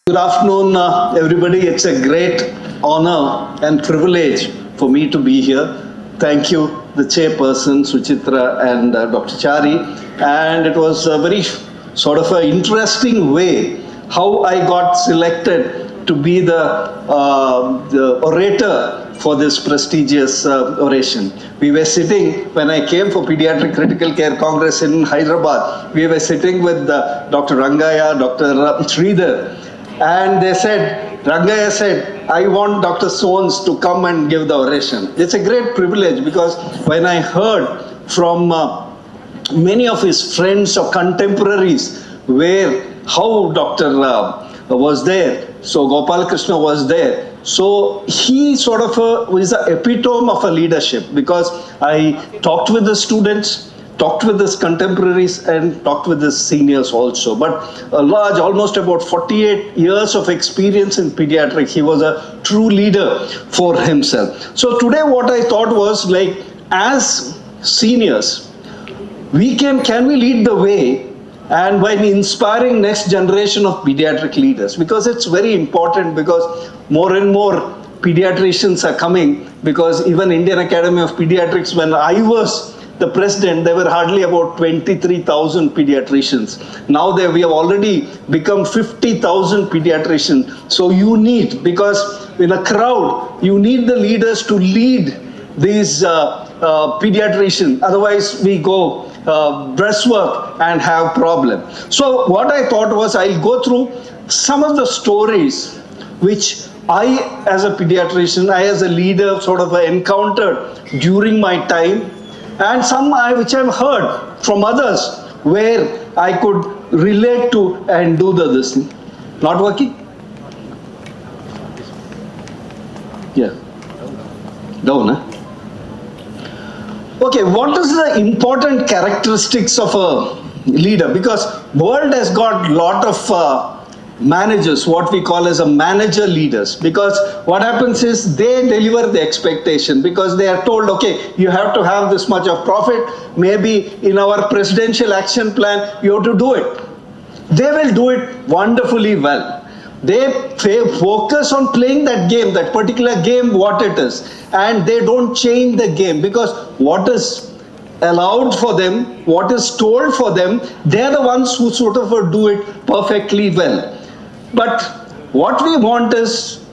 Good afternoon, everybody. It's a great honor and privilege for me to be here. Thank you, the chairperson, Suchitra, and Dr. Chari. And it was a very sort of an interesting way how I got selected to be the orator for this prestigious oration. We were sitting, when I came for Pediatric Critical Care Congress in Hyderabad, we were sitting with Dr. Rangaya, Dr. Sridhar, and they said, Rangaya said, I want Dr. Soans to come and give the oration. It's a great privilege because when I heard from many of his friends or contemporaries how Dr. was there, so Gopalakrishna was there. So he sort of is the epitome of a leadership because I talked with the students, talked with his contemporaries and talked with his seniors also. But a large, almost about 48 years of experience in pediatrics. He was a true leader for himself. So today what I thought was like, as seniors, can we lead the way and by inspiring next generation of pediatric leaders, because it's very important, because more and more pediatricians are coming, because even Indian Academy of Pediatrics, when I was the president, there were hardly about 23,000 pediatricians. Now we have already become 50,000 pediatricians. So you need, because in a crowd, you need the leaders to lead these pediatricians. Otherwise, we go breastwork and have problem. So what I thought was I'll go through some of the stories which I, as a pediatrician, I as a leader sort of encountered during my time, and some which I've heard from others where I could relate to and do this thing. Not working? Yeah. Down, huh? Okay, what is the important characteristics of a leader? Because world has got lot of managers, what we call as a manager leaders, because what happens is they deliver the expectation, because they are told, okay, you have to have this much of profit, maybe in our presidential action plan, you have to do it. They will do it wonderfully well. They focus on playing that game, that particular game, what it is, and they don't change the game, because what is allowed for them, what is told for them, they're the ones who sort of do it perfectly well. But what we want is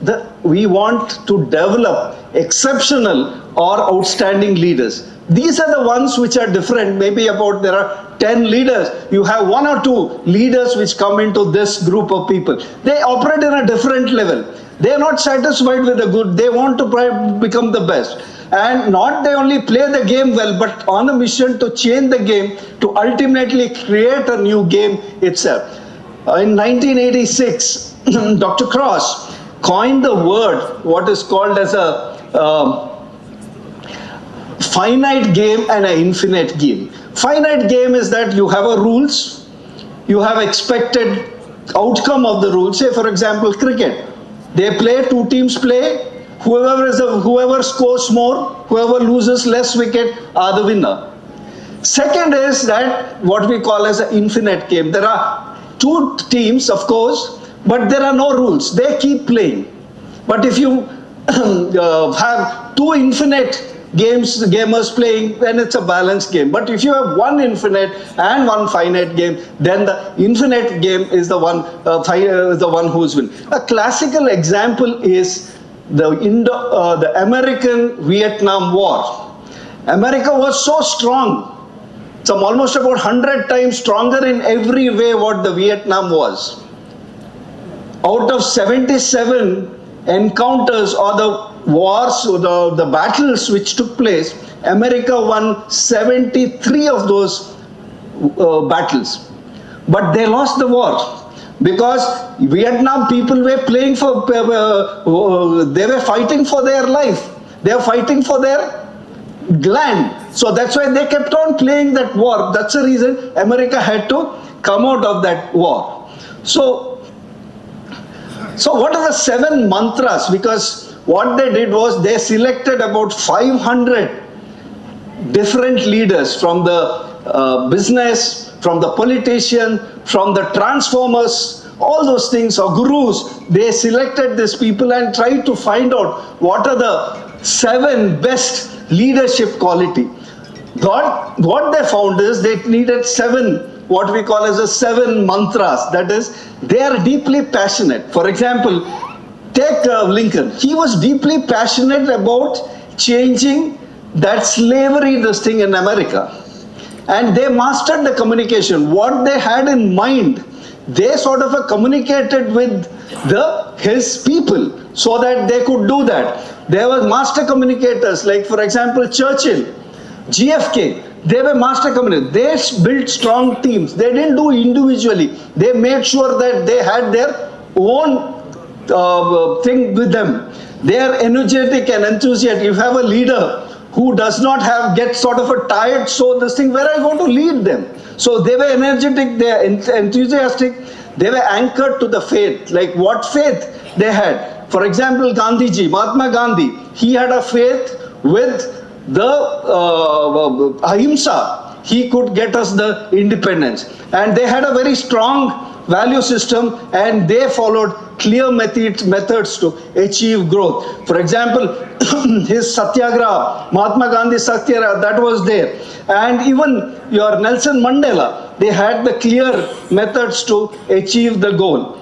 we want to develop exceptional or outstanding leaders. These are the ones which are different. Maybe about there are 10 leaders. You have 1 or 2 leaders which come into this group of people. They operate in a different level. They are not satisfied with the good. They want to become the best. And not they only play the game well, but on a mission to change the game, to ultimately create a new game itself. In 1986, Dr. Cross coined the word, what is called as a finite game and an infinite game. Finite game is that you have a rules, you have expected outcome of the rules. Say for example, cricket. They play, 2 teams play, whoever scores more, whoever loses less wicket are the winner. Second is that what we call as an infinite game. There are 2 teams, of course, but there are no rules. They keep playing. But if you have 2 infinite gamers playing, then it's a balanced game. But if you have 1 infinite and 1 finite game, then the infinite game is the one who's win. A classical example is the American-Vietnam War. America was so strong. It's almost about 100 times stronger in every way what the Vietnam was. Out of 77 encounters or the wars or the battles which took place, America won 73 of those battles. But they lost the war because Vietnam people were playing for, they were fighting for their life. They were fighting for their land. So that's why they kept on playing that war. That's the reason America had to come out of that war. So what are the 7 mantras? Because what they did was they selected about 500 different leaders from the business, from the politician, from the transformers, all those things, or gurus. They selected these people and tried to find out what are the 7 best leadership quality. What they found is they needed 7, what we call as a 7 mantras. That is, they are deeply passionate. For example, take Lincoln. He was deeply passionate about changing that slavery, this thing in America. And they mastered the communication. What they had in mind, they sort of communicated with his people so that they could do that. There were master communicators, like for example, Churchill, GFK. They were master communicators. They built strong teams. They didn't do individually. They made sure that they had their own thing with them. They are energetic and enthusiastic. You have a leader who does not get sort of a tired, so this thing, where are you going to lead them? So they were energetic, they are enthusiastic, they were anchored to the faith. Like what faith they had? For example, Gandhiji, Mahatma Gandhi, he had a faith with the ahimsa. He could get us the independence. And they had a very strong value system, and they followed clear methods to achieve growth. For example, his satyagraha, Mahatma Gandhi satyagraha, that was there. And even your Nelson Mandela, they had the clear methods to achieve the goal.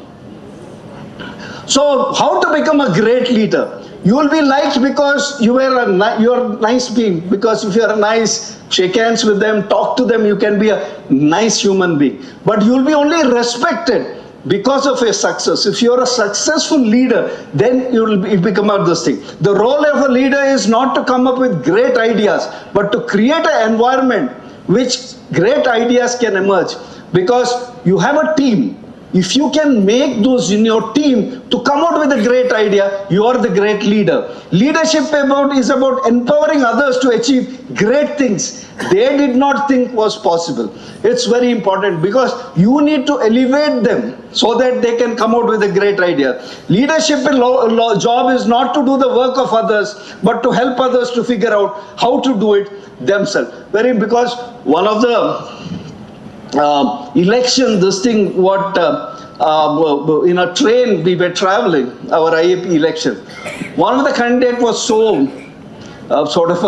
So how to become a great leader? You will be liked because you're a nice being. Because if you are nice, shake hands with them, talk to them, you can be a nice human being. But you will be only respected because of your success. If you're a successful leader, then you become out this thing. The role of a leader is not to come up with great ideas, but to create an environment which great ideas can emerge. Because you have a team. If you can make those in your team to come out with a great idea, you are the great leader. Leadership is about empowering others to achieve great things they did not think was possible. It's very important because you need to elevate them so that they can come out with a great idea. Leadership job is not to do the work of others, but to help others to figure out how to do it themselves. Because one of the election, this thing, in a train we were traveling, our IAP election. One of the candidates was so sort of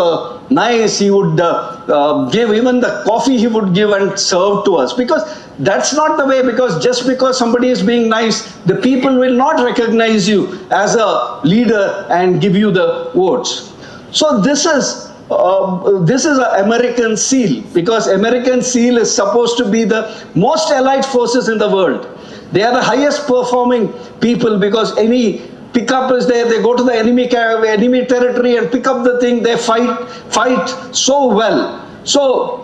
nice, he would give even the coffee he would give and serve to us. Because that's not the way, because just because somebody is being nice, the people will not recognize you as a leader and give you the votes. So this is an American SEAL, because American SEAL is supposed to be the most allied forces in the world. They are the highest performing people, because any pickup is there, they go to the enemy territory and pick up the thing, they fight so well. So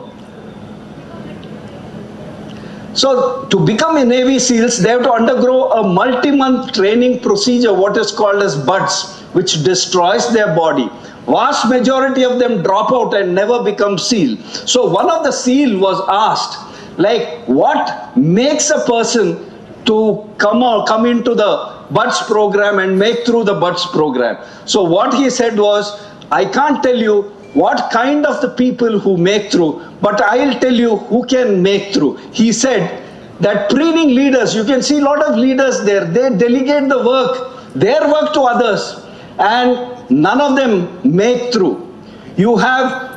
to become a Navy SEALs, they have to undergo a multi-month training procedure, what is called as BUDS, which destroys their body. Vast majority of them drop out and never become SEAL. So one of the SEAL was asked, like, what makes a person to come into the BUDS program and make through the BUDS program? So what he said was, I can't tell you what kind of the people who make through, but I'll tell you who can make through. He said that training leaders, you can see a lot of leaders there, they delegate the work, their work to others, and none of them make through. You have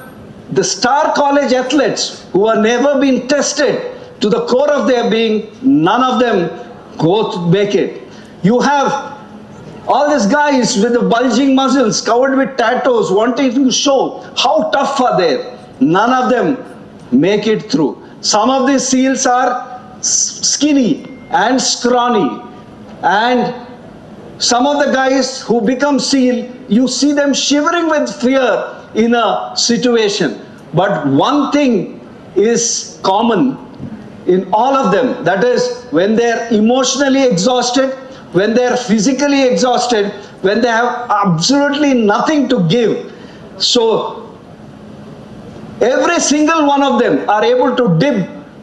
the star college athletes who have never been tested to the core of their being, none of them go to make it. You have all these guys with the bulging muscles, covered with tattoos, wanting to show how tough are they. None of them make it through. Some of these SEALs are skinny and scrawny, and some of the guys who become SEAL, you see them shivering with fear in a situation. But one thing is common in all of them, that is, when they are emotionally exhausted, when they are physically exhausted, when they have absolutely nothing to give. So every single one of them are able to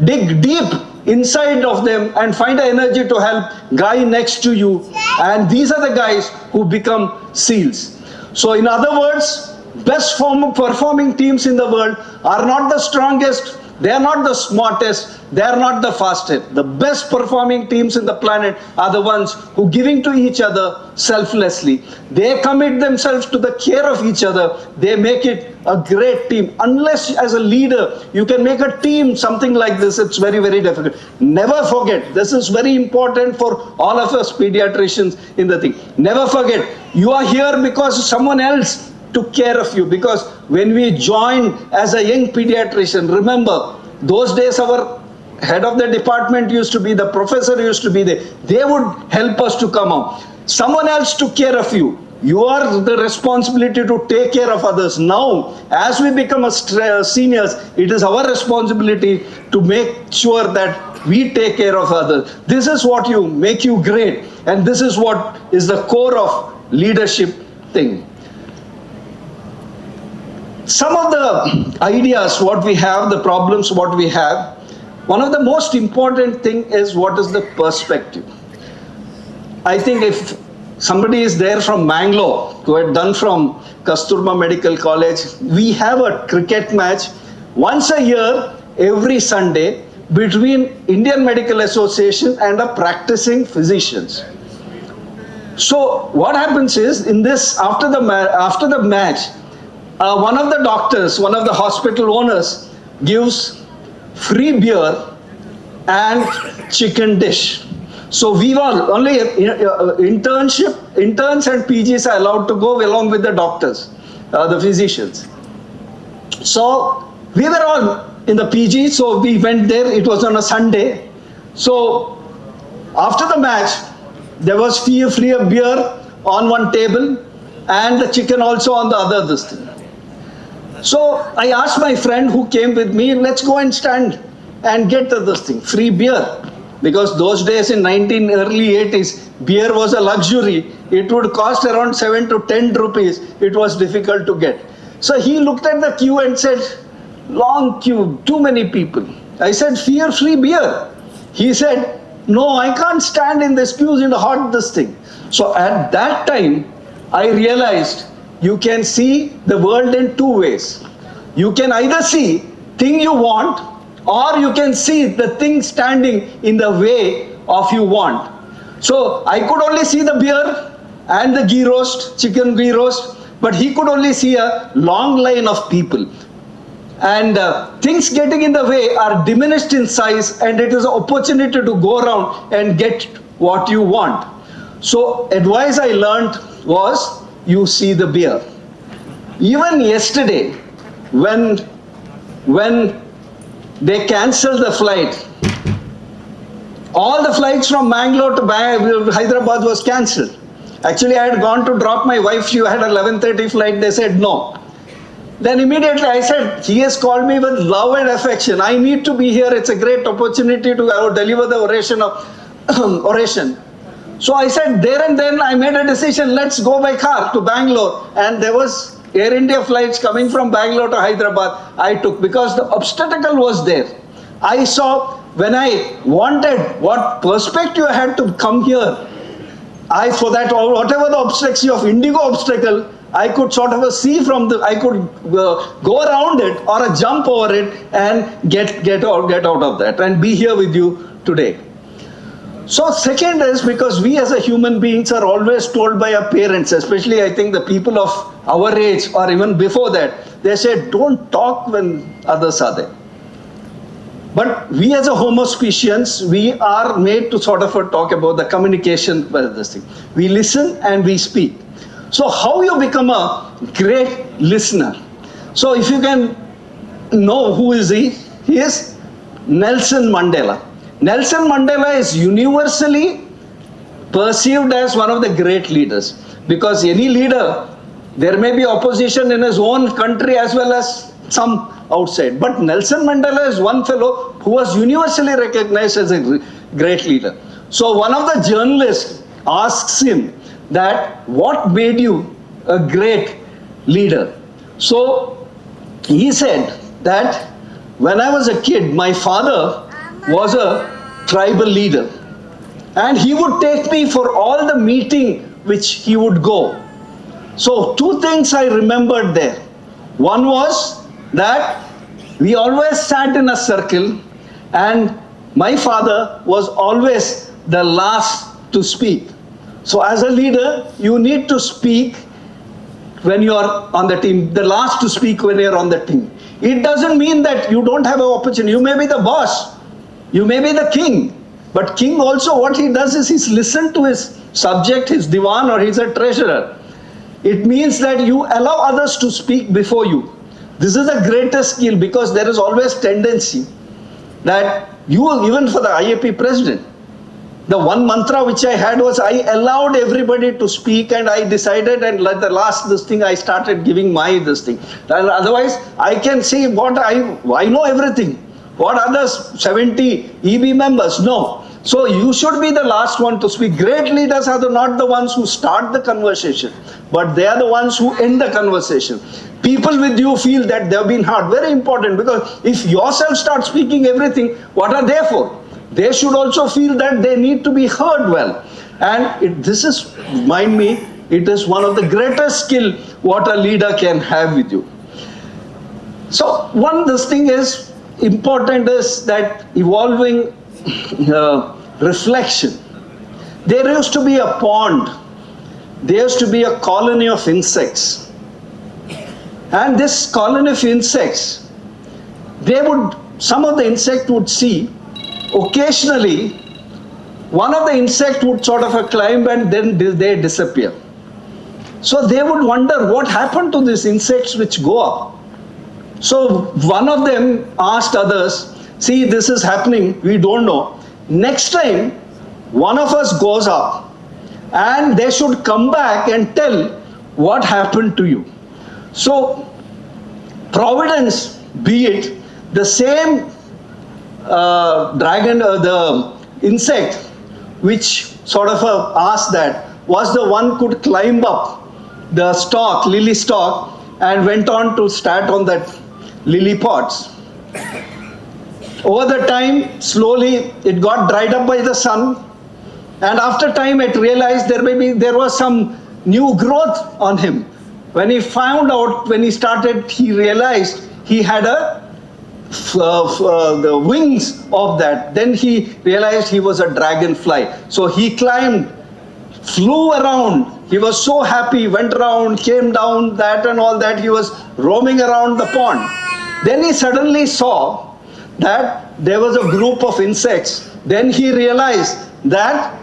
dig deep inside of them and find the energy to help guy next to you, and these are the guys who become SEALs. So in other words, best performing teams in the world are not the strongest, They are not the smartest, they are not the fastest. The best performing teams in the planet are the ones who giving to each other selflessly. They commit themselves to the care of each other. They make it a great team. Unless as a leader, you can make a team something like this, it's very, very difficult. Never forget, this is very important for all of us pediatricians in the thing. Never forget, you are here because someone else took care of you, because when we joined as a young pediatrician, remember, those days our head of the department used to be, the professor used to be there. They would help us to come out. Someone else took care of you. You are the responsibility to take care of others. Now, as we become seniors, it is our responsibility to make sure that we take care of others. This is what you make you great, and this is what is the core of leadership thing. Some of the ideas what we have, the problems what we have, one of the most important thing is what is the perspective. I think if somebody is there from Bangalore who had done from Kasturba Medical College, we have a cricket match once a year, every Sunday, between Indian Medical Association and a practicing physicians. So what happens is, in this, after the match, one of the doctors, one of the hospital owners gives free beer and chicken dish. So we were only interns and PGs are allowed to go along with the doctors, the physicians. So we were all in the PG, so we went there. It was on a Sunday. So after the match, there was free beer on one table and the chicken also on the other this thing. So I asked my friend who came with me, let's go and stand and get this thing, free beer. Because those days in early 80s, beer was a luxury. It would cost around 7 to 10 rupees. It was difficult to get. So he looked at the queue and said, long queue, too many people. I said, free beer. He said, no, I can't stand in this queue in the hot this thing. So at that time, I realized you can see the world in two ways. You can either see thing you want, or you can see the thing standing in the way of you want. So I could only see the beer and the ghee roast, chicken ghee roast, but he could only see a long line of people. And things getting in the way are diminished in size, and it is an opportunity to go around and get what you want. So advice I learned was, you see the beer. Even yesterday, when they cancelled the flight, all the flights from Bangalore to Hyderabad was cancelled. Actually, I had gone to drop my wife. She had 11:30 flight. They said no. Then immediately I said, he has called me with love and affection. I need to be here. It's a great opportunity to deliver the oration of Oration. So I said, there and then I made a decision, let's go by car to Bangalore. And there was Air India flights coming from Bangalore to Hyderabad. I took, because the obstacle was there. I saw when I wanted what perspective I had to come here. For that, whatever the obstacle of Indigo obstacle, I could sort of see from I could go around it or jump over it and get out of that and be here with you today. So second is, because we as a human beings are always told by our parents, especially I think the people of our age or even before that, they say don't talk when others are there. But we as a Homo sapiens, we are made to sort of talk about the communication by this thing. We listen and we speak. So how you become a great listener? So if you can know who is he is Nelson Mandela. Nelson Mandela is universally perceived as one of the great leaders, because any leader, there may be opposition in his own country as well as some outside. But Nelson Mandela is one fellow who was universally recognized as a great leader. So one of the journalists asks him that, what made you a great leader? So he said that when I was a kid, my father was a tribal leader, and he would take me for all the meeting which he would go. So two things I remembered there. One was that We always sat in a circle, and my father was always the last to speak. So as a leader, you need to speak when you are on the team, the last to speak when you are on the team. It doesn't mean that you don't have an opportunity. You may be the boss, you may be the king, but king also, what he does is he's listened to his subject, his diwan, or he's a treasurer. It means that you allow others to speak before you. This is the greatest skill, because there is always tendency that you, even for the IAP president, the one mantra which I had was I allowed everybody to speak, and I decided, and like the last this thing I started giving my this thing. And otherwise I can say what I know everything. What others 70 EB members know. So you should be the last one to speak. Great leaders are not the ones who start the conversation, but they are the ones who end the conversation. People with you feel that they have been heard. Very important, because if yourself start speaking everything, what are they for? They should also feel that they need to be heard well. And this is, mind me, it is one of the greatest skill what a leader can have with you. So this thing is important, is that evolving reflection. There used to be a pond. There used to be a colony of insects. And this colony of insects, some of the insect would see, occasionally, one of the insect would sort of climb and then they disappear. So they would wonder what happened to these insects which go up. So one of them asked others, see, this is happening, we don't know. Next time, one of us goes up and they should come back and tell what happened to you. So providence, be it the same dragon, the insect which sort of asked that, was the one could climb up the stalk, lily stalk, and went on to start on that lily pods. Over the time, slowly it got dried up by the sun, and after time it realized there was some new growth on him. When he found out, when he started, he realized he had the wings of that. Then he realized he was a dragonfly. So he climbed, flew around. He was so happy, went around, came down, that and all that. He was roaming around the pond. Then he suddenly saw that there was a group of insects. Then he realized that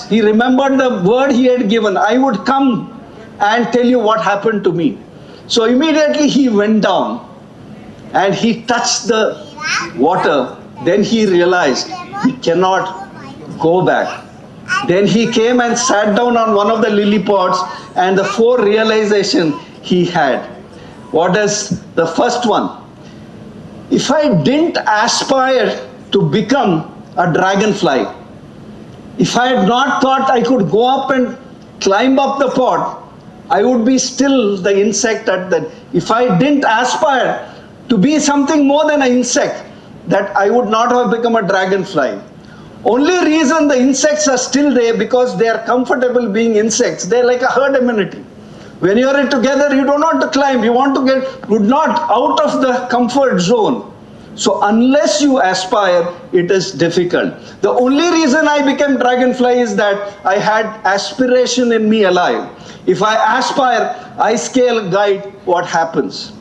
he remembered the word he had given, I would come and tell you what happened to me. So immediately he went down and he touched the water. Then he realized he cannot go back. Then he came and sat down on one of the lily pods, and the 4 realization he had. What is the first one? If I didn't aspire to become a dragonfly, if I had not thought I could go up and climb up the pod, I would be still the insect at that. If I didn't aspire to be something more than an insect, that I would not have become a dragonfly. Only reason the insects are still there because they are comfortable being insects. They're like a herd immunity. When you are together, you don't want to climb. You want to get not out of the comfort zone. So unless you aspire, it is difficult. The only reason I became dragonfly is that I had aspiration in me alive. If I aspire, I scale, guide, what happens?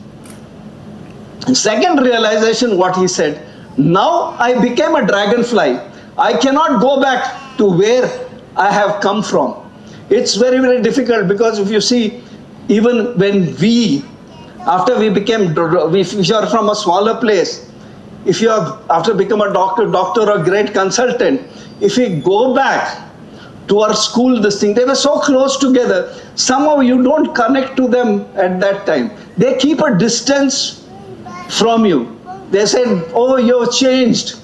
Second realization, what he said, now I became a dragonfly. I cannot go back to where I have come from. It's very, very difficult, because if you see, even when after we became, if you are from a smaller place, if you are, after become a doctor or great consultant, if we go back to our school, they were so close together, somehow you don't connect to them at that time. They keep a distance from you. They said, oh, you've changed.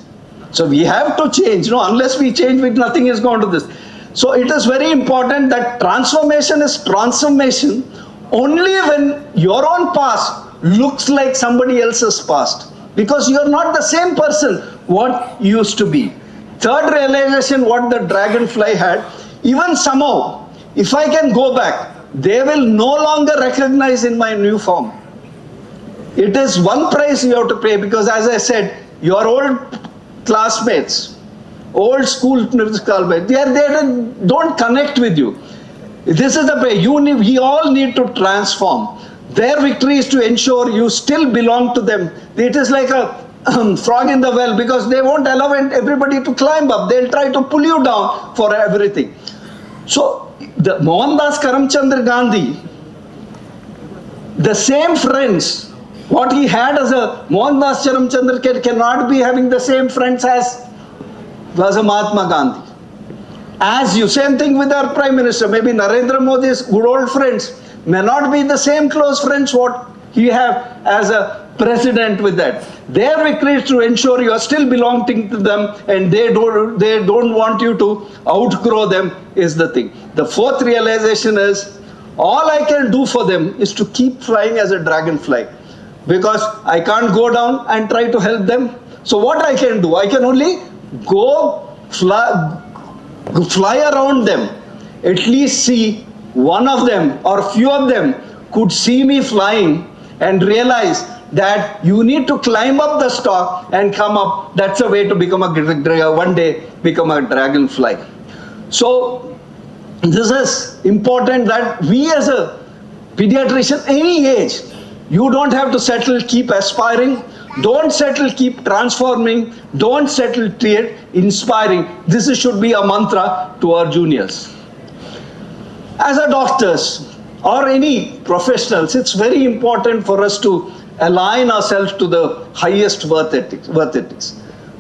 So we have to change. No, unless we change, nothing is going to this. So it is very important that transformation is transformation only when your own past looks like somebody else's past. Because you are not the same person what you used to be. Third realization, what the dragonfly had, even somehow, if I can go back, they will no longer recognize in my new form. It is one price you have to pay, because as I said, your old classmates, old school classmates, they don't connect with you. This is the way we all need to transform. Their victory is to ensure you still belong to them. It is like a frog in the well, because they won't allow everybody to climb up. They'll try to pull you down for everything. So the Mohandas Karamchandra Gandhi, the same friends what he had as a Mohandas Karamchandra cannot be having the same friends as was a Mahatma Gandhi. As you, same thing with our Prime Minister. Maybe Narendra Modi's good old friends may not be the same close friends what he have as a president with that. Their victory is to ensure you are still belonging to them, and they don't want you to outgrow them is the thing. The fourth realization is, all I can do for them is to keep flying as a dragonfly, because I can't go down and try to help them. So what I can do, I can only go fly around them, at least see one of them or few of them could see me flying and realize that you need to climb up the stalk and come up. That's a way to become one day become a dragonfly. So this is important, that we as a pediatrician, any age, you don't have to settle, keep aspiring. Don't settle, keep transforming. Don't settle, create, inspiring. This should be a mantra to our juniors. As a doctors or any professionals, it's very important for us to align ourselves to the highest work ethics.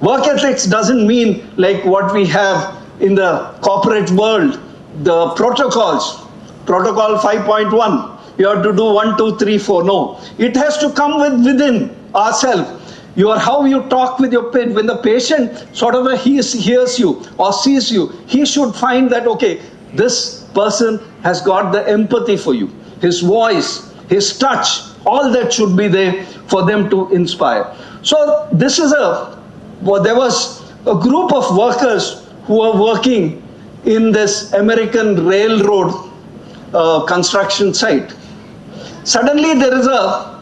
Work ethics doesn't mean like what we have in the corporate world, the protocols, protocol 5.1. You have to do 1, 2, 3, 4. No, it has to come within ourselves. How you talk with your patient. When the patient sort of hears you or sees you, he should find that, okay, this person has got the empathy for you. His voice, his touch, all that should be there for them to inspire. So this is there was a group of workers who were working in this American railroad construction site. Suddenly there is a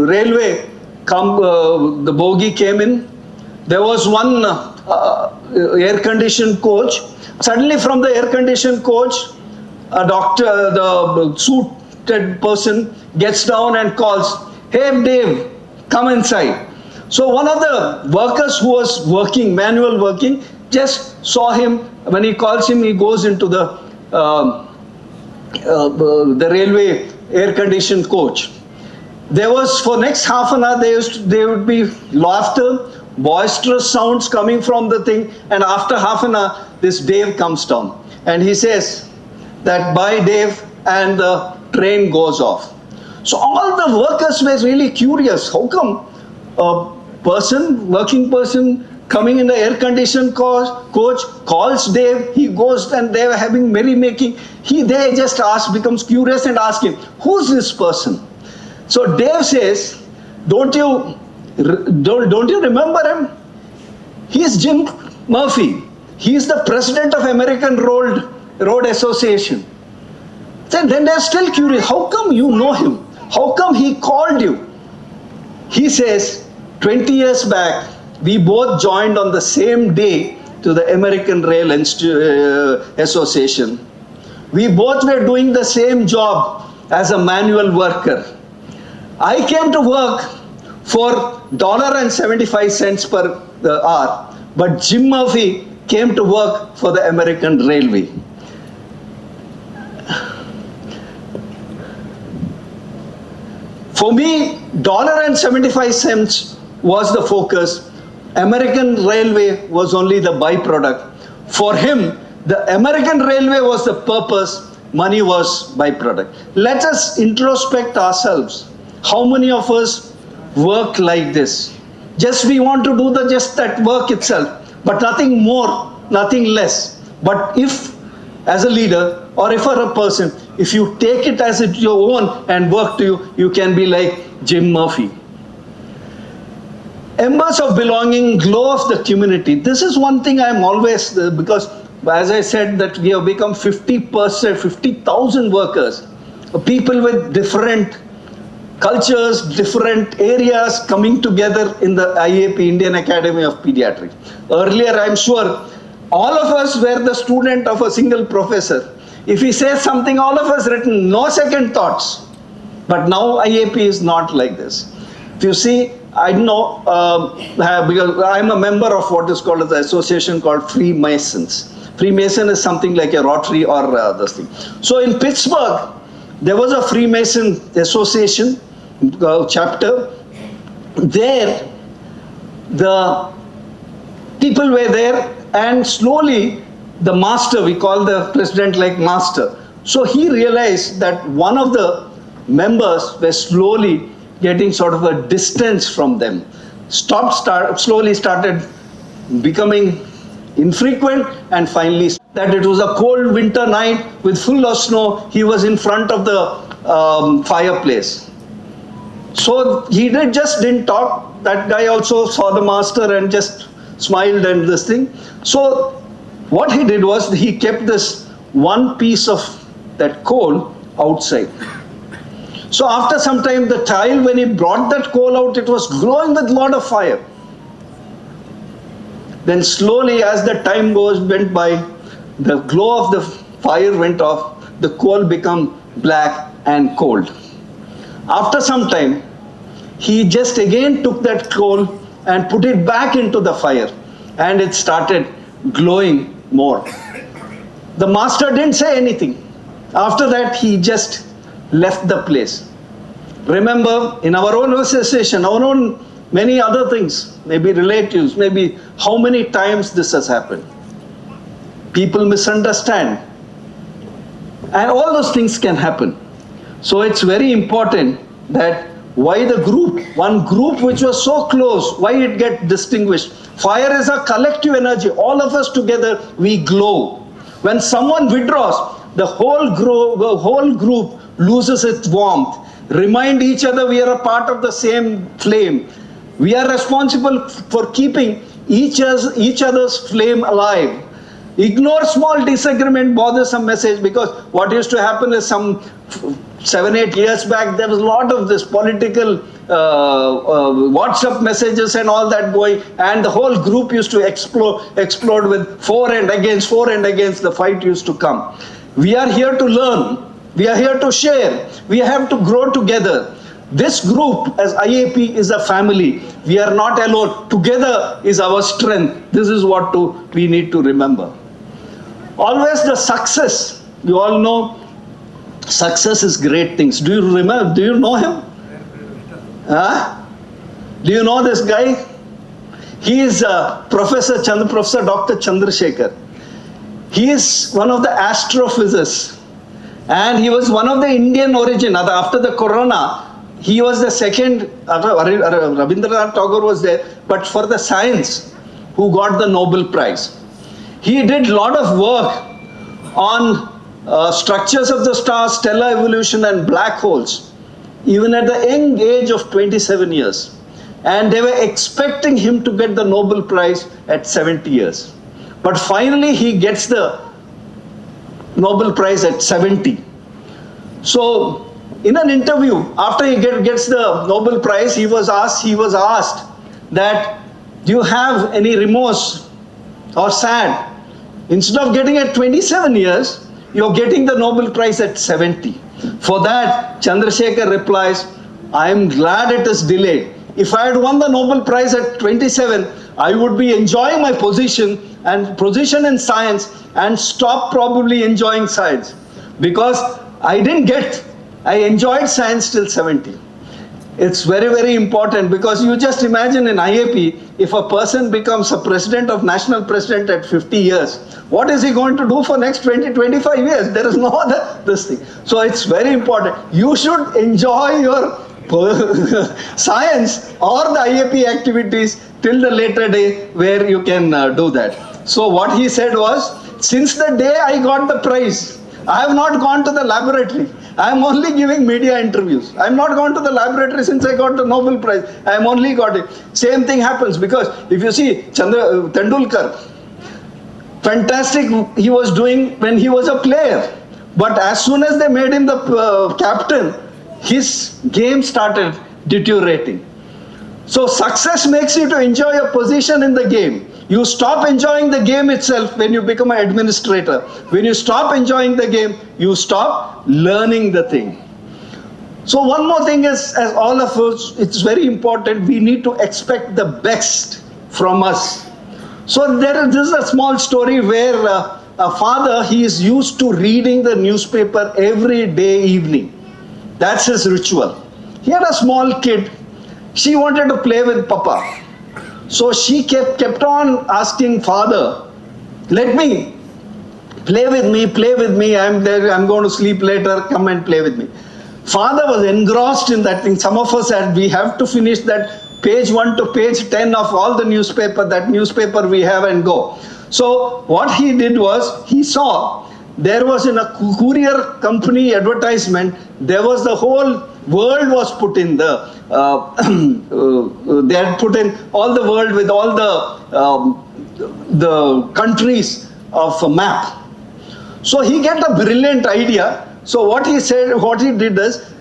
railway, the bogie came in. There was one air-conditioned coach. Suddenly from the air-conditioned coach, a doctor, the suited person gets down and calls, "Hey Dave, come inside." So one of the workers who was working, manual working, just saw him. When he calls him, he goes into the railway air-conditioned coach. There was, for next half an hour, there would be laughter, boisterous sounds coming from the thing, and after half an hour, this Dave comes down and he says that bye Dave, and the train goes off. So all the workers were really curious. How come a working person coming in the air-conditioned coach calls Dave, he goes, and they were having merrymaking. They just becomes curious and ask him, who's this person? So Dave says, don't you remember him? He's Jim Murphy. He's the president of American Road Association. Then they're still curious. How come you know him? How come he called you? He says, 20 years back, we both joined on the same day to the American Rail Association. We both were doing the same job as a manual worker. I came to work for $1.75 per hour, but Jim Murphy came to work for the American Railway. For me, $1.75 was the focus. American Railway was only the byproduct. For him, the American Railway was the purpose, money was byproduct. Let us introspect ourselves. How many of us work like this? Just we want to do just that work itself, but nothing more, nothing less. But if, as a leader, or if you're a person, if you take it as your own and work to you, you can be like Jim Murphy. Embers of belonging, glow of the community. This is one thing I'm always, because as I said that we have become 50,000 workers. people with different cultures, different areas coming together in the IAP, Indian Academy of Pediatrics. Earlier, I'm sure all of us were the student of a single professor. If he says something, all of us written, no second thoughts. But now IAP is not like this. If you see, I know, because I'm a member of what is called as the association called Freemasons. Freemason is something like a Rotary or this thing. So in Pittsburgh, there was a Freemason association chapter. There, the people were there, and slowly the master, we call the president like master. So he realized that one of the members were slowly getting sort of a distance from them. Slowly started becoming infrequent, and finally that it was a cold winter night with full of snow. He was in front of the fireplace. So he just didn't talk. That guy also saw the master and just smiled and this thing. So what he did was he kept this one piece of that coal outside. So after some time, the child, when he brought that coal out, it was glowing with a lot of fire. Then slowly, as the time went by, the glow of the fire went off, the coal became black and cold. After some time, he just again took that coal and put it back into the fire, and it started glowing more. The master didn't say anything. After that, he just left the place. Remember, in our own association, our own many other things, maybe relatives, maybe how many times this has happened. People misunderstand. And all those things can happen. So it's very important that why the group, one group which was so close, why it get distinguished. Fire is a collective energy. All of us together, we glow. When someone withdraws, the whole group loses its warmth. Remind each other we are a part of the same flame. We are responsible for keeping each other's flame alive. Ignore small disagreement, bothersome message, because what used to happen is some 7-8 years back, there was a lot of this political WhatsApp messages and all that going, and the whole group used to explode with for and against, the fight used to come. We are here to learn. We are here to share. We have to grow together. This group as IAP is a family. We are not alone. Together is our strength. This is what we need to remember. Always the success. You all know success is great things. Do you remember? Do you know him? Huh? Do you know this guy? He is Professor Dr. Chandrasekhar. He is one of the astrophysicists. And he was one of the Indian origin. After the corona, he was the second, Rabindranath Tagore was there, but for the science, who got the Nobel Prize. He did a lot of work on structures of the stars, stellar evolution, and black holes, even at the young age of 27 years. And they were expecting him to get the Nobel Prize at 70 years. But finally, he gets the Nobel Prize at 70. So, in an interview, after he gets the Nobel Prize, he was asked that, do you have any remorse or sad? Instead of getting at 27 years, you're getting the Nobel Prize at 70. For that, Chandrasekhar replies, I am glad it is delayed. If I had won the Nobel Prize at 27, I would be enjoying my position in science and stop probably enjoying science. Because I enjoyed science till 70. It's very, very important, because you just imagine in IAP, if a person becomes a national president at 50 years, what is he going to do for next 20, 25 years? There is no other this thing. So it's very important. You should enjoy your science or the IAP activities till the later day where you can do that. So what he said was, since the day I got the prize, I have not gone to the laboratory. I am only giving media interviews. I am not gone to the laboratory since I got the Nobel Prize. I am only got it. Same thing happens, because if you see Tendulkar, fantastic he was doing when he was a player. But as soon as they made him the captain, his game started deteriorating. So success makes you to enjoy your position in the game. You stop enjoying the game itself when you become an administrator. When you stop enjoying the game, you stop learning the thing. So one more thing is, as all of us, it's very important, we need to expect the best from us. So this is a small story where a father, he is used to reading the newspaper every day evening. That's his ritual. He had a small kid. She wanted to play with Papa. So she kept on asking father, let me, play with me, I'm there, I'm going to sleep later, come and play with me. Father was engrossed in that thing. Some of us we have to finish that page 1 to page 10 of all the newspaper we have and go. So what he did was, he saw there was in a courier company advertisement, there was the whole world was put in the, they had put in all the world with all the countries of a map. So he got a brilliant idea. So what he did is,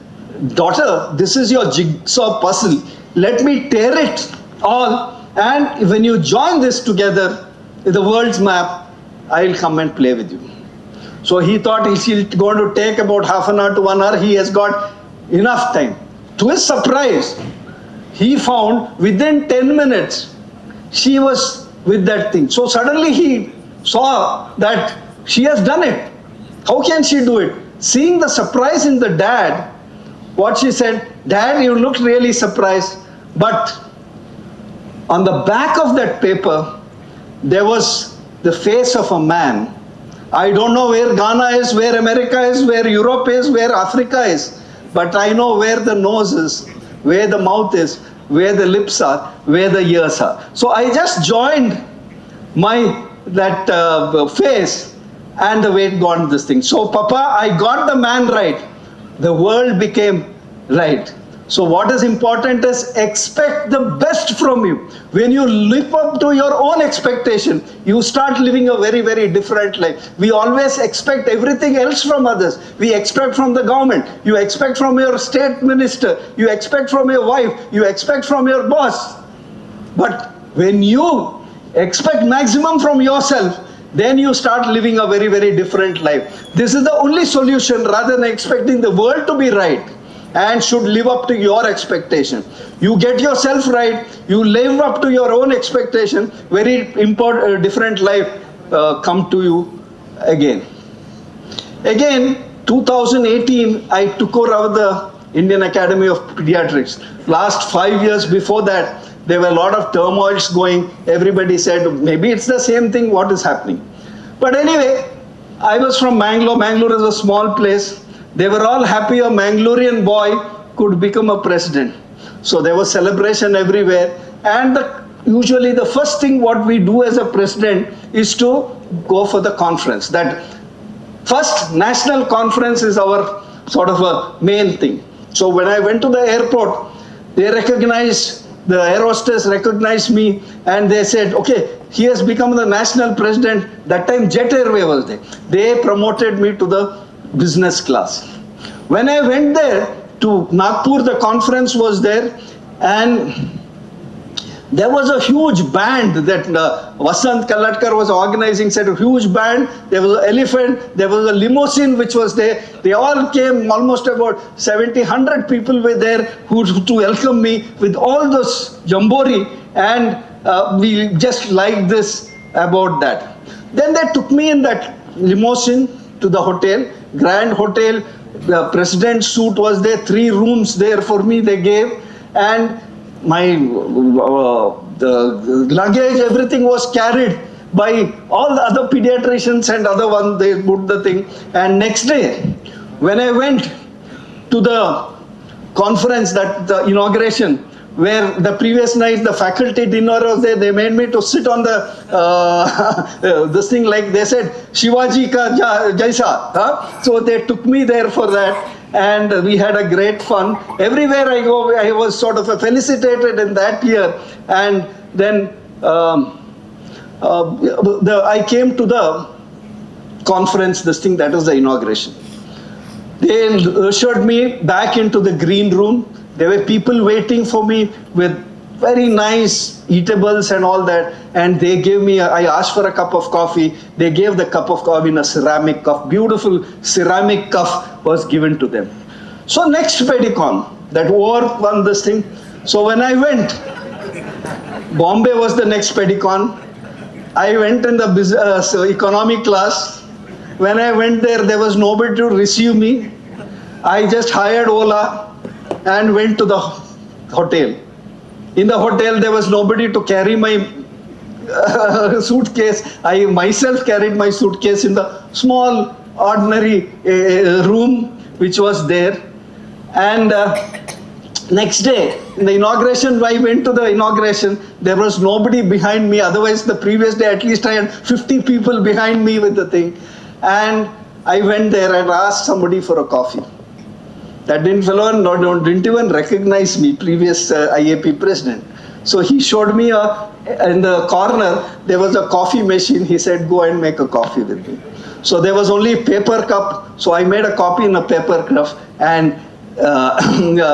daughter, this is your jigsaw puzzle. Let me tear it all, and when you join this together, the world's map, I'll come and play with you. So he thought he's going to take about half an hour to 1 hour. He has got enough time. To his surprise, he found within 10 minutes, she was with that thing. So suddenly he saw that she has done it. How can she do it? Seeing the surprise in the dad, what she said, Dad, you looked really surprised, but on the back of that paper, there was the face of a man. I don't know where Ghana is, where America is, where Europe is, where Africa is, but I know where the nose is, where the mouth is, where the lips are, where the ears are. So I just joined that face and the weight got this thing. So Papa, I got the man right. The world became right. So what is important is expect the best from you. When you live up to your own expectation, you start living a very, very different life. We always expect everything else from others. We expect from the government. You expect from your state minister. You expect from your wife. You expect from your boss. But when you expect maximum from yourself, then you start living a very, very different life. This is the only solution, rather than expecting the world to be right and should live up to your expectation. You get yourself right, you live up to your own expectation, very important, different life come to you again. Again, 2018, I took over the Indian Academy of Pediatrics. Last 5 years before that, there were a lot of turmoils going. Everybody said, maybe it's the same thing, what is happening? But anyway, I was from Bangalore. Bangalore is a small place. They were all happy a Mangalorean boy could become a president. So there was celebration everywhere. And usually the first thing what we do as a president is to go for the conference. That first national conference is our sort of a main thing. So when I went to the airport, they recognized, the air hostess recognized me and they said, okay, he has become the national president. That time Jet Airway was there. They promoted me to the business class. When I went there to Nagpur, the conference was there, and there was a huge band that Vasant Kallatkar was organizing, said a huge band. There was an elephant, there was a limousine which was there. They all came, almost about 70, 100 people were there to welcome me with all those jambori, and we just liked this about that. Then they took me in that limousine to the hotel, Grand Hotel. The president's suite was there, 3 rooms there for me they gave, and my the luggage, everything was carried by all the other pediatricians and other ones. They put the thing. And next day, when I went to the conference, that the inauguration, where the previous night the faculty dinner was there, they made me to sit on the this thing, like they said, Shivaji ka jaisa. Huh? So they took me there for that. And we had a great fun. Everywhere I go, I was sort of felicitated in that year. And then I came to the conference, this thing, that was the inauguration. They ushered me back into the green room. There were people waiting for me with very nice eatables and all that. And they gave me, I asked for a cup of coffee. They gave the cup of coffee in a ceramic cup. Beautiful ceramic cup was given to them. So next pedicon, that war won this thing. So when I went, Bombay was the next pedicon. I went in the economy class. When I went there, there was nobody to receive me. I just hired Ola and went to the hotel. In the hotel, there was nobody to carry my suitcase. I myself carried my suitcase in the small, ordinary room which was there. And next day, in the inauguration, I went to the inauguration, there was nobody behind me. Otherwise, the previous day, at least I had 50 people behind me with the thing. And I went there and asked somebody for a coffee. That fellow didn't even recognize me, previous IAP president. So he showed me in the corner, there was a coffee machine. He said, go and make a coffee with me. So there was only a paper cup. So I made a coffee in a paper cup and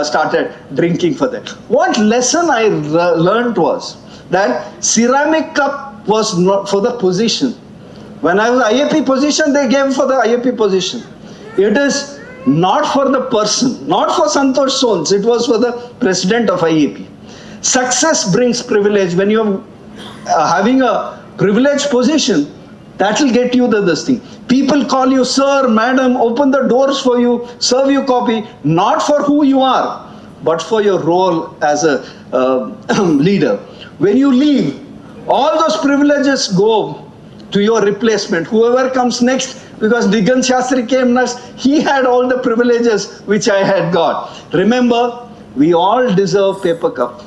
started drinking for that. What lesson I learned was that ceramic cup was not for the position. When I was IAP position, they gave for the IAP position. It is not for the person, not for Santosh Soans, it was for the president of IAP. Success brings privilege. When you're having a privileged position, that will get you this thing. People call you sir, madam, open the doors for you, serve you coffee, not for who you are, but for your role as a leader. When you leave, all those privileges go to your replacement, whoever comes next, because Digant Shastri came next, he had all the privileges which I had got. Remember, we all deserve paper cup.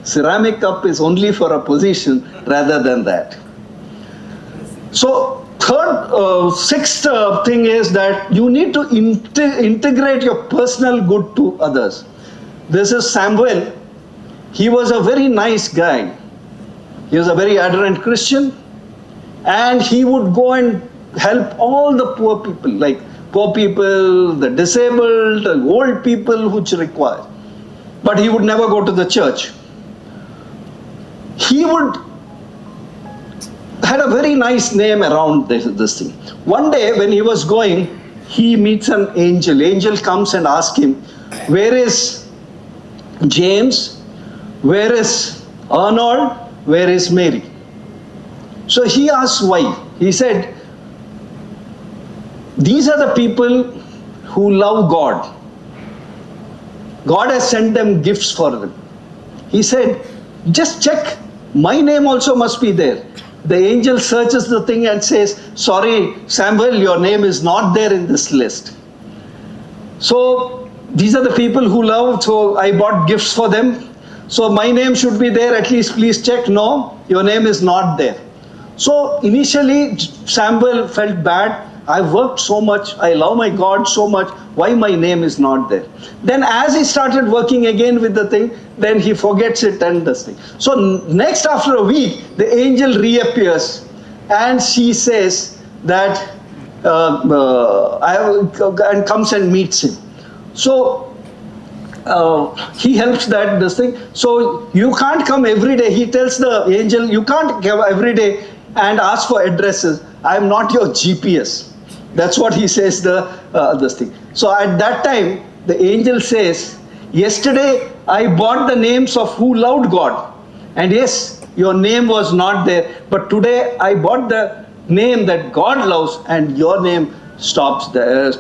Ceramic cup is only for a position rather than that. So sixth thing is that you need to integrate your personal good to others. This is Samuel. He was a very nice guy. He was a very adherent Christian. And he would go and help all the poor people, like poor people, the disabled, the old people which require. But he would never go to the church. He had a very nice name around this thing. One day when he was going, he meets an angel. Angel comes and asks him, where is James? Where is Arnold? Where is Mary? So he asked why. He said, these are the people who love God. God has sent them gifts for them. He said, just check, my name also must be there. The angel searches the thing and says, sorry, Samuel, your name is not there in this list. So these are the people who love, so I bought gifts for them. So my name should be there, at least please check. No, your name is not there. So initially Samuel felt bad. I worked so much, I love my God so much, why my name is not there? Then as he started working again with the thing, then he forgets it and this thing. So next, after a week, the angel reappears and she says that, and comes and meets him. So he helps this thing. So you can't come every day. He tells the angel, you can't come every day and ask for addresses. I am not your GPS. That's what he says, this thing. So at that time, the angel says, yesterday I bought the names of who loved God. And yes, your name was not there. But today I bought the name that God loves and your name stops there.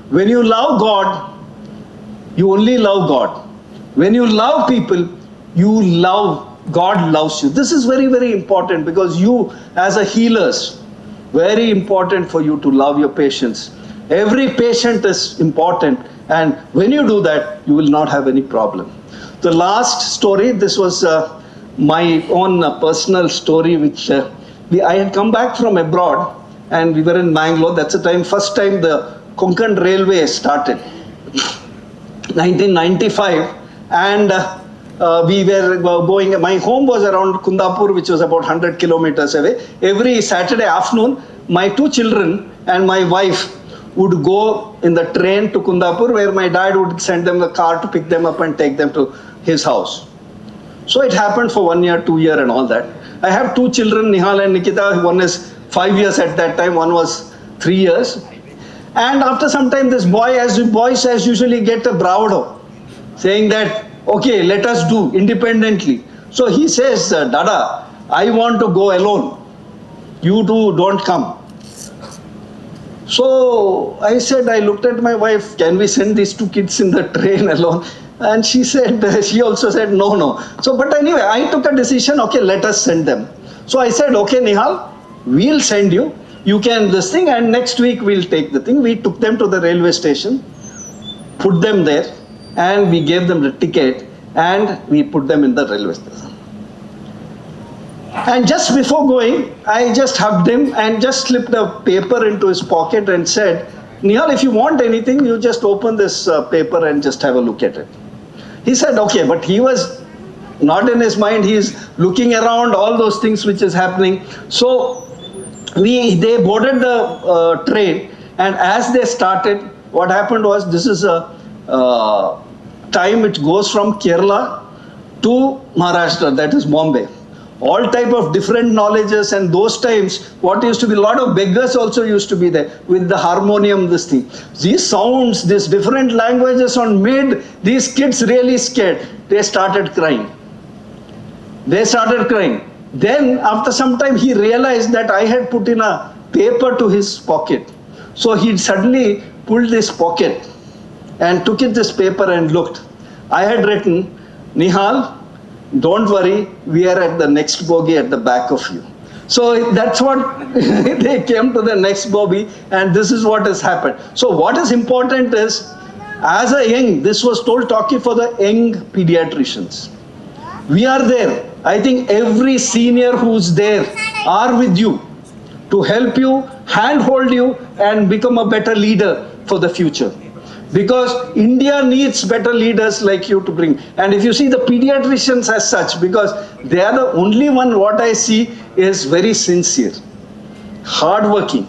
When you love God, you only love God. When you love people, God loves you. This is very, very important because you as a healers, very important for you to love your patients. Every patient is important, and when you do that, you will not have any problem. The last story, this was my own personal story, which I had come back from abroad, and we were in Bangalore. That's the first time the Konkan Railway started, 1995, and we were going, my home was around Kundapur, which was about 100 kilometers away. Every Saturday afternoon, my two children and my wife would go in the train to Kundapur, where my dad would send them the car to pick them up and take them to his house. So it happened for 1 year, 2 year and all that. I have two children, Nihal and Nikita. One is 5 years at that time, one was 3 years. And after some time, this boy, as boys as usually get a bravado, saying that, okay, let us do independently. So he says, Dada, I want to go alone. You two don't come. So I said, I looked at my wife, can we send these two kids in the train alone? And she said, she also said, no. So, but anyway, I took a decision, okay, let us send them. So I said, okay, Nihal, we'll send you. You can this thing, and next week we'll take the thing. We took them to the railway station, put them there, and we gave them the ticket, and we put them in the railway station. And just before going, I just hugged him and just slipped a paper into his pocket and said, Nihal, if you want anything, you just open this paper and just have a look at it. He said, okay, but he was not in his mind. He is looking around all those things which is happening. So they boarded the train, and as they started, what happened was, this is a time which goes from Kerala to Maharashtra, that is Bombay. All type of different knowledges, and those times what used to be, a lot of beggars also used to be there with the harmonium, this thing. These sounds, these different languages made these kids really scared. They started crying. Then after some time he realized that I had put in a paper to his pocket. So he suddenly pulled this pocket and took this paper and looked. I had written, Nihal, don't worry, we are at the next bogie at the back of you. So that's what they came to the next bogie, and this is what has happened. So what is important is, as a young, this was told talking for the young pediatricians. We are there. I think every senior who's there are with you to help you, handhold you, and become a better leader for the future. Because India needs better leaders like you to bring. And if you see the pediatricians as such, because they are the only one, what I see is very sincere, hardworking,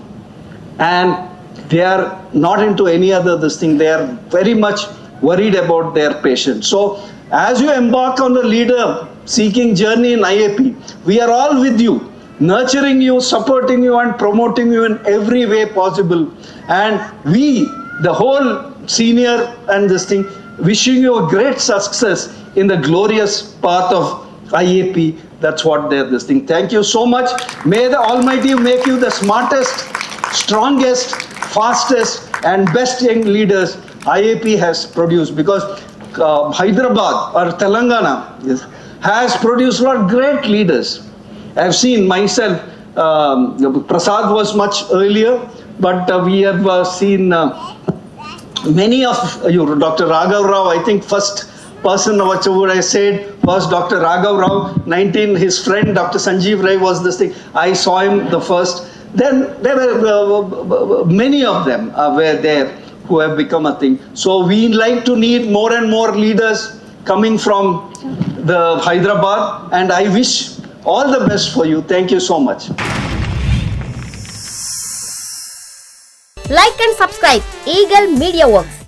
and they are not into any other this thing. They are very much worried about their patients. So as you embark on the leader seeking journey in IAP, we are all with you, nurturing you, supporting you, and promoting you in every way possible. And we, the whole senior and this thing, wishing you a great success in the glorious path of IAP. That's what they're this thing. Thank you so much. May the Almighty make you the smartest, strongest, fastest, and best young leaders IAP has produced. Because Hyderabad or Telangana has produced a lot of great leaders. I've seen myself, Prasad was much earlier, but we have seen many of you. Dr. Raghav Rao, I think first person what I said was Dr. Raghav Rao. His friend Dr. Sanjeev Rai was this thing. I saw him the first. Then there were many of them were there who have become a thing. So we like to need more and more leaders coming from the Hyderabad, and I wish all the best for you. Thank you so much. Like and subscribe Eagle Media Works.